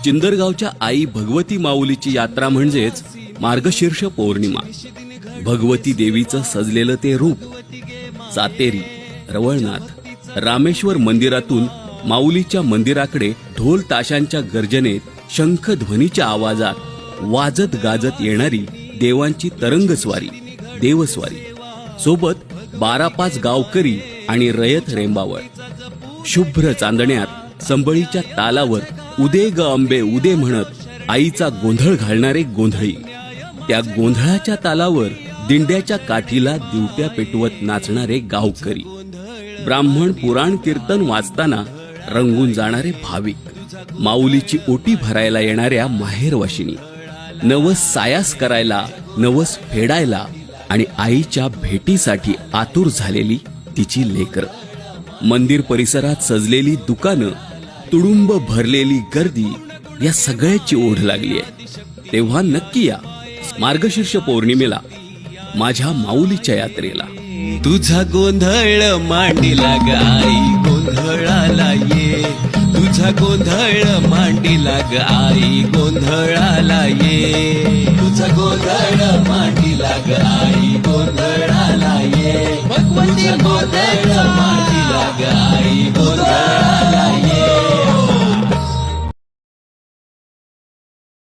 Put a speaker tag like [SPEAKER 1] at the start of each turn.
[SPEAKER 1] चिंदरगावच्या आई भगवती माऊलीची यात्रा म्हणजेच मार्गशीर्ष पौर्णिमा. भगवती देवीचं सजलेलं ते रूप सातेरी, रवळनाथ, रामेश्वर मंदिरातून माऊलीच्या मंदिराकडे ढोल ताशांच्या गर्जनेत, शंख ध्वनीच्या आवाजात वाजत गाजत येणारी देवांची तरंगस्वारी, देवस्वारी. सोबत 12-5 गावकरी आणि रयत रेंबावळ. शुभ्र चांदण्यात संबळीच्या तालावर उदे ग अंबे उदे म्हणत आईचा गोंधळ घालणारे गोंधळी. त्या गोंधळाच्या तालावर दिंड्याच्या काठीला दिवट्या पेटवत नाचणारे गावकरी. ब्राह्मण पुराण कीर्तन वाचताना रंगून जाणारे भाविक. माऊलीची ओटी भरायला येणाऱ्या माहेरवाशिनी. नवस सायास करायला, नवस फेडायला आणि आईच्या भेटीसाठी आतुर झालेली तिची लेकरं. मंदिर परिसरात सजलेली दुकानं, तुडुंब भरलेली गर्दी, या सगळ्याची ओढ लागली आहे. तेव्हा नक्की या मार्गशीर्ष पौर्णिमेला माझ्या माऊलीच्या यात्रेला.
[SPEAKER 2] तुझा गोंधळ मांडीला ग आई गोंधळाला ये, तुझा गोंधळ मांडीला ग आई गोंधळाला ये, तुझा गोंधळ मांडीला ग आई गोंधळाला ये.